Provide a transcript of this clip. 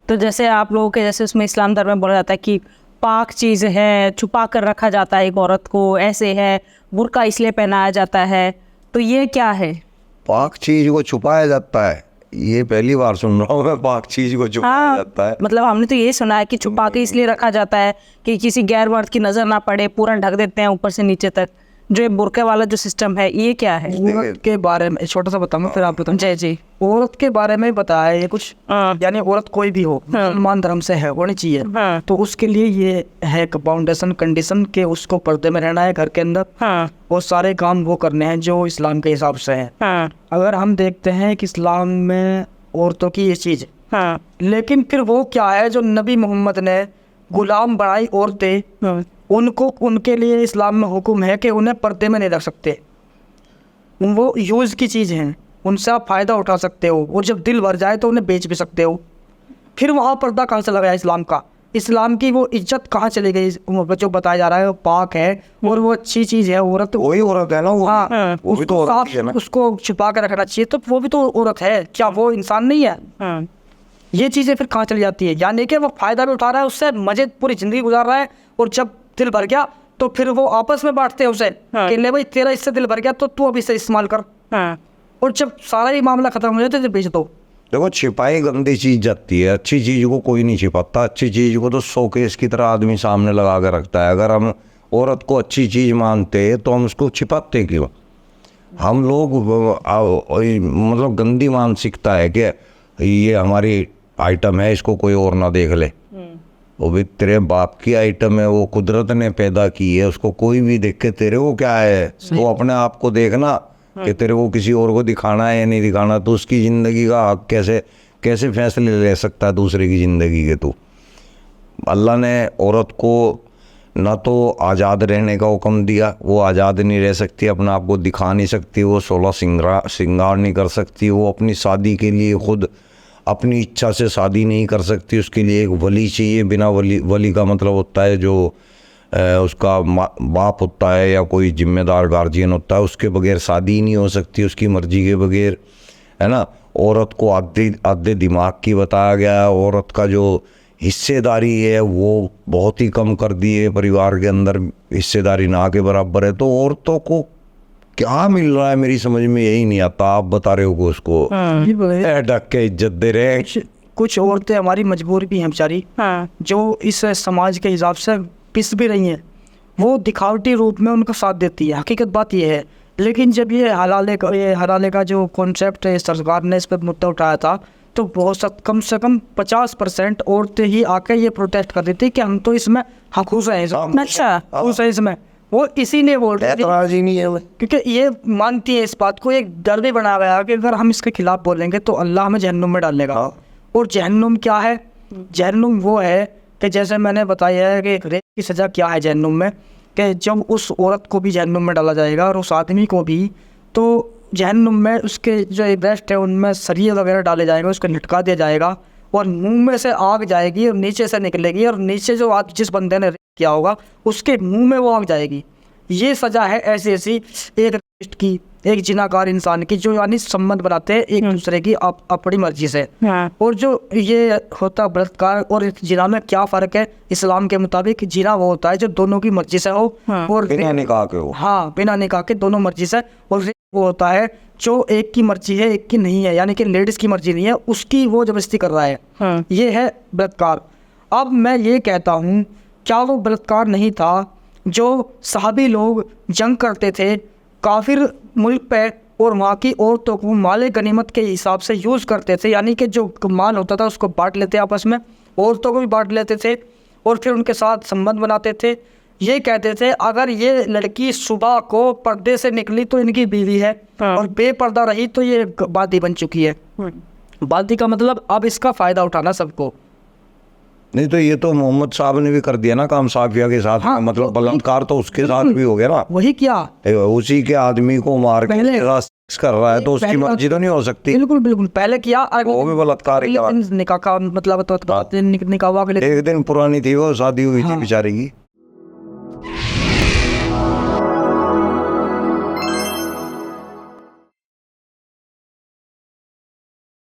तो जैसे आप लोगों के जैसे उसमें इस्लाम धर्म में बोला जाता है कि पाक चीज़ है, छुपा कर रखा जाता है एक औरत को, ऐसे है, बुर्का इसलिए पहनाया जाता है, तो ये क्या है? पाक चीज को छुपाया जाता है, ये पहली बार सुन रहा हूँ मैं। पाक चीज को छुपाया जाता है, मतलब हमने तो ये सुना है कि छुपा के इसलिए रखा जाता है कि किसी गैर मर्द की नजर ना पड़े, पूरा ढक देते हैं ऊपर से नीचे तक। जो ये बुर्के वाला जो सिस्टम है, ये क्या है? औरत के बारे में छोटा सा बताऊंगा, फिर आप बताओ। जय जी। औरत के बारे में बताया ये कुछ, हाँ। यानी औरत कोई भी हो, मुसलमान धर्म से है होनी चाहिए, हाँ। तो उसके लिए ये है एक फाउंडेशन कंडीशन के उसको पर्दे में रहना है घर के अंदर, हाँ। और सारे काम वो करने हैं जो इस्लाम के हिसाब से है। हाँ। अगर हम देखते हैं कि इस्लाम में औरतों की ये चीज़, हाँ। लेकिन फिर वो क्या है जो नबी मोहम्मद ने गुलाम बनाई औरतें, हाँ। उनको उनके लिए इस्लाम में हुक्म है कि उन्हें पर्दे में नहीं रख सकते। वो यूज़ की चीज़ हैं, उनसे आप फ़ायदा उठा सकते हो, और जब दिल भर जाए तो उन्हें बेच भी सकते हो। फिर वहाँ पर्दा कहाँ से लगाया इस्लाम का? इस्लाम की वो इज्जत कहाँ चली गई? जो बताया जा रहा है वो पाक है और वो अच्छी चीज़ है। औरत वही औरत है ना वो। हाँ, वो भी तो उसको औरत ही है ना। उसको छुपा कर रखना चाहिए, तो वो भी तो औरत है, क्या वो इंसान नहीं है? हाँ। ये चीज़ें फिर कहाँ चली जाती है? यानी कि वो फ़ायदा भी उठा रहा है, उससे मजे पूरी ज़िंदगी गुजार रहा है, और जब दिल भर गया तो फिर वो आपस में बांटते हैं उसे, हाँ। कि ले भाई तेरा इससे दिल भर गया तो तू अब इसे इस्तेमाल कर, हाँ। और जब सारा ही मामला ख़त्म हो जाता है तो बेच दो। देखो, छिपाई गंदी चीज जाती है, अच्छी चीज को कोई नहीं छिपाता। अच्छी चीज को तो शोकेस की तरह आदमी सामने लगा के रखता है। अगर हम औरत को अच्छी चीज मानते तो हम उसको छिपाते क्यों? हम लोग मतलब गंदी मानसिकता है कि ये हमारी आइटम है, इसको कोई और ना देख ले। वो भी तेरे बाप की आइटम है, वो कुदरत ने पैदा की है, उसको कोई भी देख के तेरे को क्या है? वो अपने आप को देखना कि तेरे को किसी और को दिखाना है या नहीं दिखाना। तो उसकी ज़िंदगी का हक कैसे फैसले ले सकता है दूसरे की ज़िंदगी के? तू, अल्लाह ने औरत को ना तो आज़ाद रहने का हुक्म दिया, वो आज़ाद नहीं रह सकती, अपने आप को दिखा नहीं सकती, वो 16 श्रृंगार नहीं कर सकती, वो अपनी शादी के लिए खुद अपनी इच्छा से शादी नहीं कर सकती। उसके लिए एक वली चाहिए। बिना वली का मतलब होता है जो उसका बाप होता है या कोई जिम्मेदार गार्जियन होता है, उसके बगैर शादी नहीं हो सकती, उसकी मर्जी के बगैर, है ना। औरत को आधे दिमाग की बताया गया है। औरत का जो हिस्सेदारी है वो बहुत ही कम कर दी है, परिवार के अंदर हिस्सेदारी ना के बराबर है। तो औरतों को क्या मिल रहा है मेरी समझ में यही नहीं आता। आप बता रहे हो कि उसको ढक के इज्जत दे रहे हैं। कुछ औरतें हमारी मजबूरी भी हैं बेचारी, हाँ। जो इस समाज के हिसाब से पिस भी रही हैं, वो दिखावटी रूप में उनका साथ देती है। हकीकत बात ये है। लेकिन जब ये हलाले का जो कॉन्सेप्ट है, सरकार ने इस पर मुद्दा उठाया था, तो बहुत कम से कम 50% औरतें ही आके ये प्रोटेस्ट कर देती कि हम तो इसमें खुश हैं, अच्छा। खुश हैं इसमें। वो इसीलिए बोल रहे ऐतराज़ ही नहीं है, क्योंकि ये मानती है इस बात को। एक डर भी बना हुआ है कि अगर हम इसके खिलाफ बोलेंगे तो अल्लाह हमें जहन्नुम में डालेगा। और जहन्नुम क्या है? जहन्नुम वो है कि जैसे मैंने बताया है कि रेप की सज़ा क्या है जहन्नुम में, कि जब उस औरत को भी जहन्नुम में डाला जाएगा और उस आदमी को भी, तो जहन्नुम में उसके जो ब्रेस्ट है उनमें सरिये वगैरह डाले जाएंगे, उसको लटका दिया जाएगा, और मुंह में से आग जाएगी और नीचे से निकलेगी, और नीचे जो आग जिस बंदे ने किया होगा उसके मुंह में वो आग जाएगी। ये सज़ा है ऐसी एक रेपिस्ट की, एक जिनाकार इंसान की, जो यानी संबंध बनाते हैं एक दूसरे की अपनी मर्जी से। हाँ। और जो ये होता बलात्कार और जिना में क्या फ़र्क है? इस्लाम के मुताबिक जिना वो होता है जो दोनों की मर्जी से हो, हाँ। और बिना निकाह के हो। हाँ, बिना निकाह के दोनों मर्जी से। और रेप वो होता है जो एक की मर्जी है एक की नहीं है, यानी कि लेडीज़ की मर्जी नहीं है, उसकी वो जबरदस्ती कर रहा है। हाँ। ये है बलात्कार। अब मैं ये कहता हूँ, क्या वो बलात्कार नहीं था जो सहाबी लोग जंग करते थे काफिर मुल्क पे, और वहाँ की औरतों को माले गनीमत के हिसाब से यूज़ करते थे, यानी कि जो माल होता था उसको बांट लेते आपस में, औरतों को भी बांट लेते थे, और फिर उनके साथ संबंध बनाते थे। ये कहते थे अगर ये लड़की सुबह को पर्दे से निकली तो इनकी बीवी है, और बेपर्दा रही तो ये बादी बन चुकी है। बादी का मतलब अब इसका फ़ायदा उठाना सबको। नहीं तो ये तो मोहम्मद साहब ने भी कर दिया ना काम साफिया के साथ। हाँ, मतलब बलात्कार तो उसके साथ भी हो गया ना। वही क्या, उसी के आदमी को मार के पहले कर रहा है, तो उसकी मर्जी तो नहीं हो सकती। बिल्कुल बिल्कुल। पहले किया, वो भी बलात्कार ही। निकाह का मतलब निकाह एक दिन पुरानी थी वो, शादी हुई थी बेचारी की।